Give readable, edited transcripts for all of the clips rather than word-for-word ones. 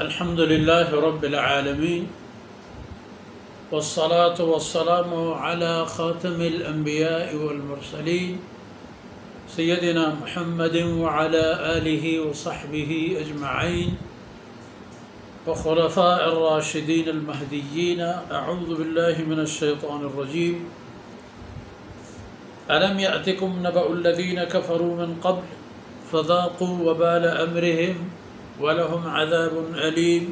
الحمد لله رب العالمين والصلاة والسلام على خاتم الأنبياء والمرسلين سيدنا محمد وعلى آله وصحبه أجمعين وخلفاء الراشدين المهديين. أعوذ بالله من الشيطان الرجيم. ألم يأتكم نبأ الذين كفروا من قبل فذاقوا وبال أمرهم وَلَهُمْ عَذَابٌ أَلِيمٌ.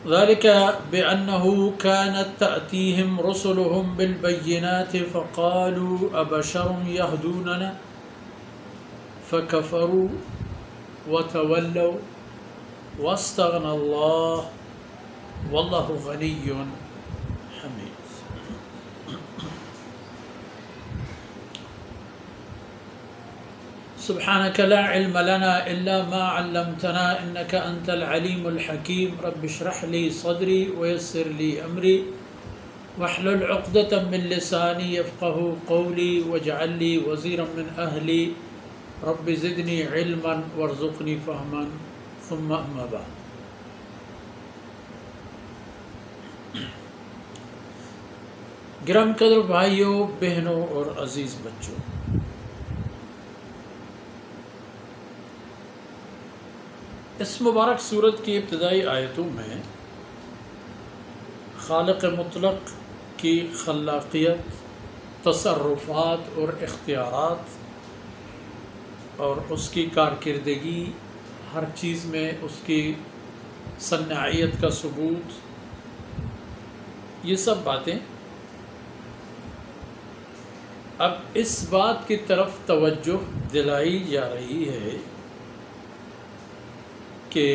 ذلك بأنه كانت تأتيهم رسلهم بالبينات فقالوا أبشر يهدوننا فكفروا وتولوا واستغنى الله والله غني حميد. سبحانك لا علم لنا إلا ما علمتنا إنك أنت العليم الحكيم. رب اشرح لي صدري ويسر لي أمري واحلل عقدة من لساني يفقه قولي واجعل لي وزيرا من أهلي رب زدني علما وارزقني فهما ثم أما بعد. گرام قدر بھائیوں، بہنوں اور عزیز بچوں، اس مبارک صورت کی ابتدائی آیتوں میں خالق مطلق کی خلاقیت، تصرفات اور اختیارات اور اس کی کارکردگی، ہر چیز میں اس کی صنعیت کا ثبوت، یہ سب باتیں اب اس بات کی طرف توجہ دلائی جا رہی ہے کہ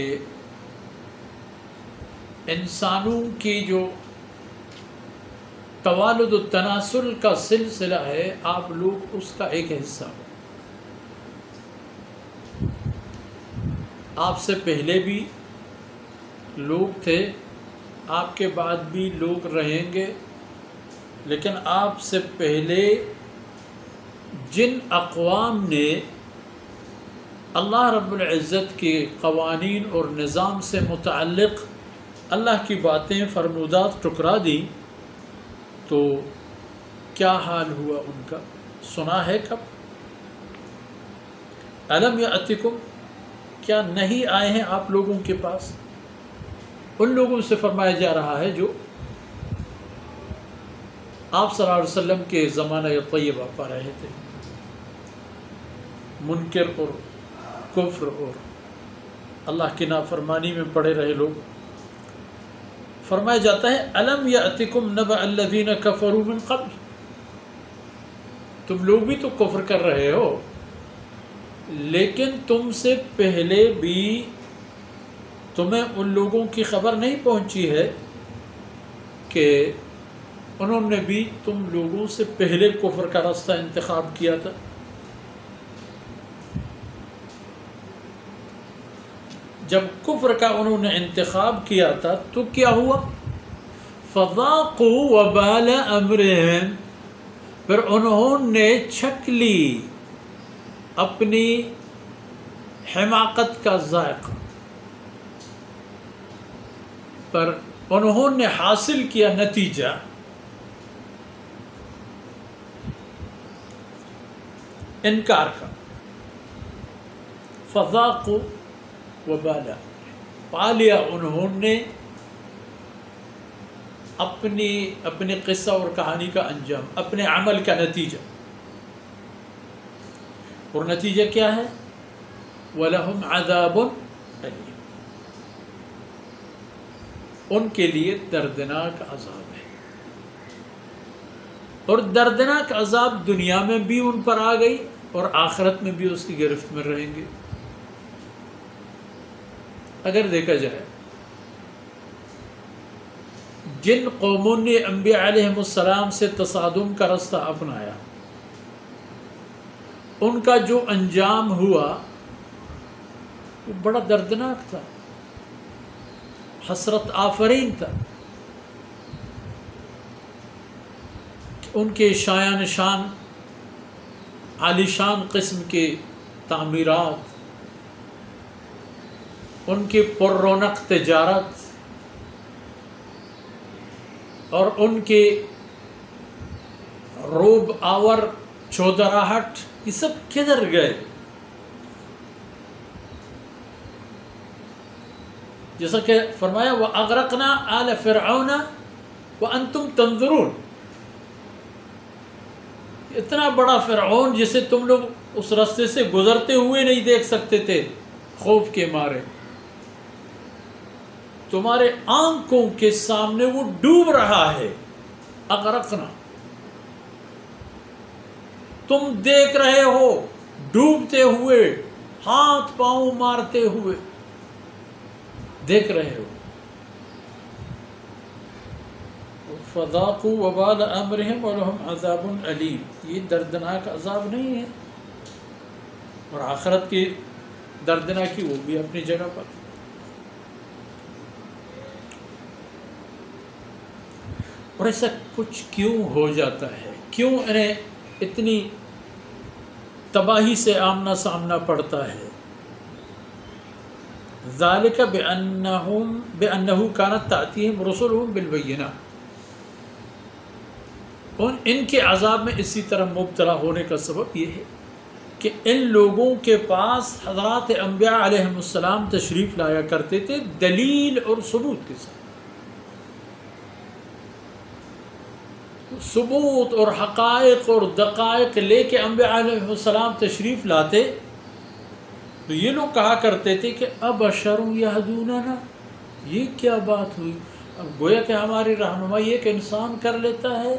انسانوں کی جو توالد و تناسل کا سلسلہ ہے، آپ لوگ اس کا ایک حصہ ہو. آپ سے پہلے بھی لوگ تھے، آپ کے بعد بھی لوگ رہیں گے، لیکن آپ سے پہلے جن اقوام نے اللہ رب العزت کے قوانین اور نظام سے متعلق اللہ کی باتیں فرمودات ٹکرا دی، تو کیا حال ہوا ان کا سنا ہے کب؟ الم یأتکم، کیا نہیں آئے ہیں آپ لوگوں کے پاس؟ ان لوگوں سے فرمایا جا رہا ہے جو آپ صلی اللہ علیہ وسلم کے زمانہ طیبہ پا رہے تھے، منکر اور کفر اور اللہ کی نافرمانی میں پڑے رہے لوگ. فرمایا جاتا ہے الم یأتکم نبأ الذین کفروا من قبل، تم لوگ بھی تو کفر کر رہے ہو، لیکن تم سے پہلے بھی تمہیں ان لوگوں کی خبر نہیں پہنچی ہے کہ انہوں نے بھی تم لوگوں سے پہلے کفر کا راستہ انتخاب کیا تھا. جب کفر کا انہوں نے انتخاب کیا تھا تو کیا ہوا؟ فذاقوا وبال امرہم، پھر انہوں نے چکھ لی اپنی حماقت کا ذائقہ، پر انہوں نے حاصل کیا نتیجہ انکار کا. فذاقوا وبال، پا لیا انہوں نے اپنی قصہ اور کہانی کا انجام، اپنے عمل کا نتیجہ. اور نتیجہ کیا ہے؟ وَلَهُمْ عَذَابٌ أَلِيمٌ، ان کے لیے دردناک عذاب ہے. اور دردناک عذاب دنیا میں بھی ان پر آ گئی اور آخرت میں بھی اس کی گرفت میں رہیں گے. اگر دیکھا جائے جن قوموں نے انبیاء علیہ السلام سے تصادم کا راستہ اپنایا، ان کا جو انجام ہوا وہ بڑا دردناک تھا، حسرت آفرین تھا. ان کے شایان شان عالی شان قسم کے تعمیرات، ان کی پر رونق تجارت اور ان کی روب آور چودراہٹ، یہ سب کدھر گئے؟ جیسا کہ فرمایا وَأَغْرَقْنَا آلَ فِرْعَوْنَ وَأَنْتُمْ تَنظُرُونَ، اتنا بڑا فرعون جسے تم لوگ اس راستے سے گزرتے ہوئے نہیں دیکھ سکتے تھے خوف کے مارے، تمہارے آنکھوں کے سامنے وہ ڈوب رہا ہے۔ اغرقنا، تم دیکھ رہے ہو ڈوبتے ہوئے، ہاتھ پاؤں مارتے ہوئے دیکھ رہے ہو۔ فذاقوا وبال امرهم ولهم عذاب علیم، یہ دردناک عذاب نہیں ہے، اور آخرت کی دردناکی وہ بھی اپنی جگہ پر۔ اور ایسا کچھ کیوں ہو جاتا ہے؟ کیوں انہیں اتنی تباہی سے آمنا سامنا پڑتا ہے؟ ذالک بأنہ کانت تأتیہم رسلہم بالبینات، ان کے عذاب میں اسی طرح مبتلا ہونے کا سبب یہ ہے کہ ان لوگوں کے پاس حضرات انبیاء علیہ السلام تشریف لایا کرتے تھے دلیل اور ثبوت کے ساتھ، ثبوت اور حقائق اور دقائق لے کے انبیاء علیہ السلام تشریف لاتے، تو یہ لوگ کہا کرتے تھے کہ ابشر یہدوننا، یہ کیا بات ہوئی؟ اب گویا کہ ہماری رہنمائی ایک انسان کر لیتا ہے،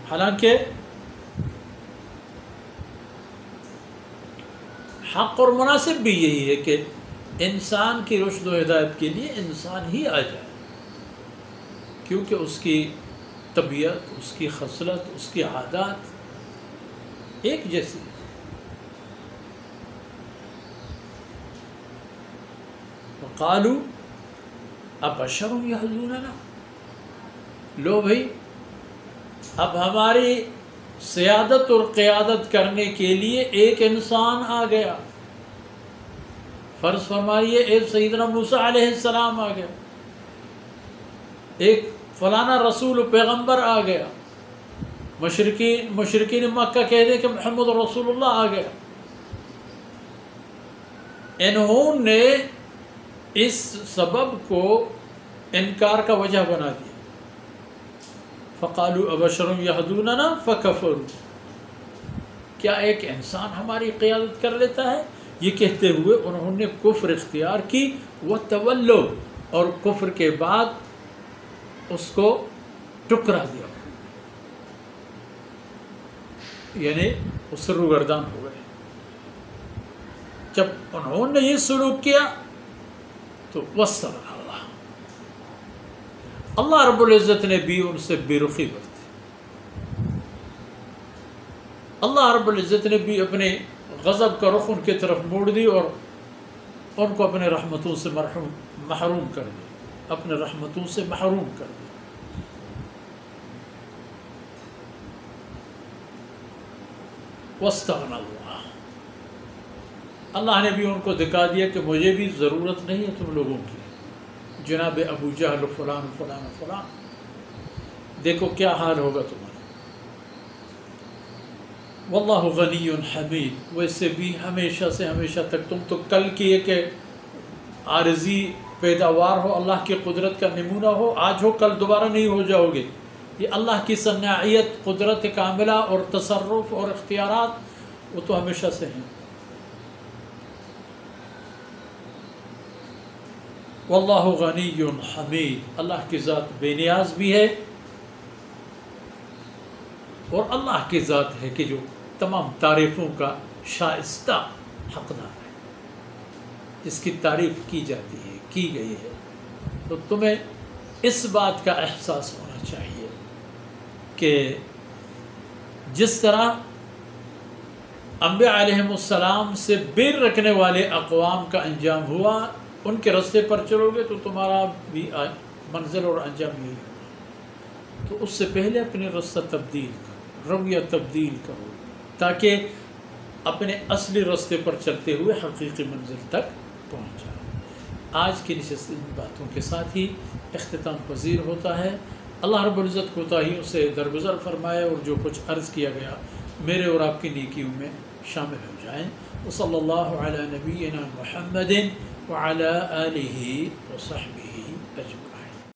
حالانکہ حق اور مناسب بھی یہی ہے کہ انسان کی رشد و ہدایت کے لیے انسان ہی آ جائے، کیونکہ اس کی طبیعت، اس کی خصلت، اس کی عادات ایک جیسی۔ وقالوا ابشر یہدوننا، لو بھائی اب ہماری سیادت اور قیادت کرنے کے لیے ایک انسان آ گیا، فرض فرمائیے ایک سیدنا موسیٰ علیہ السلام آ گیا، ایک فلانا رسول و پیغمبر آ گیا، مشرکین مکہ کہہ دیں کہ محمد رسول اللہ آ گیا، انہوں نے اس سبب کو انکار کا وجہ بنا دیا۔ فقالوا ابشر یہدوننا فکفروا، کیا ایک انسان ہماری قیادت کر لیتا ہے؟ یہ کہتے ہوئے انہوں نے کفر اختیار کی، وتولوا، اور کفر کے بعد اس کو ٹکرا دیا، یعنی اس سے روگردان ہو گئے۔ جب انہوں نے یہ سلوک کیا تو واستغفر اللہ رب العزت نے بھی ان سے بے رخی برتی، اللہ رب العزت نے بھی اپنے غضب کا رخ ان کی طرف موڑ دی اور ان کو اپنے رحمتوں سے محروم کر دیا، اپنے رحمتوں سے محروم کر دیا۔ واستغنى اللہ، اللہ نے بھی ان کو دکھا دیا کہ مجھے بھی ضرورت نہیں ہے تم لوگوں کی، جناب ابو جہل فلان فلان فلان، دیکھو کیا حال ہوگا تمہارا۔ واللہ غنی حمید، ویسے بھی ہمیشہ سے ہمیشہ تک تم تو کل کی ایک عارضی پیداوار ہو، اللہ کی قدرت کا نمونہ ہو، آج ہو کل دوبارہ نہیں ہو جاؤ گے۔ یہ اللہ کی صناعیت، قدرت کاملہ اور تصرف اور اختیارات وہ تو ہمیشہ سے ہیں۔ واللہ غنی حمید، اللہ کی ذات بے نیاز بھی ہے، اور اللہ کی ذات ہے کہ جو تمام تعریفوں کا شائستہ حقدار ہے، اس کی تعریف کی جاتی ہے، کی گئی ہے۔ تو تمہیں اس بات کا احساس ہونا چاہیے کہ جس طرح انبیاء علیہ السلام سے بیر رکھنے والے اقوام کا انجام ہوا، ان کے راستے پر چلو گے تو تمہارا بھی منزل اور انجام یہی ہوگا۔ تو اس سے پہلے اپنے راستہ تبدیل کرو، رویہ تبدیل کرو، تاکہ اپنے اصلی راستے پر چلتے ہوئے حقیقی منزل تک پہنچا۔ آج کی نشست ان باتوں کے ساتھ ہی اختتام پذیر ہوتا ہے۔ اللہ رب العزت کوتاہیوں سے درگزر فرمائے اور جو کچھ عرض کیا گیا میرے اور آپ کی نیکیوں میں شامل ہو جائیں۔ وصلی اللہ علی نبینا محمد وعلی آلہ وصحبہ اجمعین۔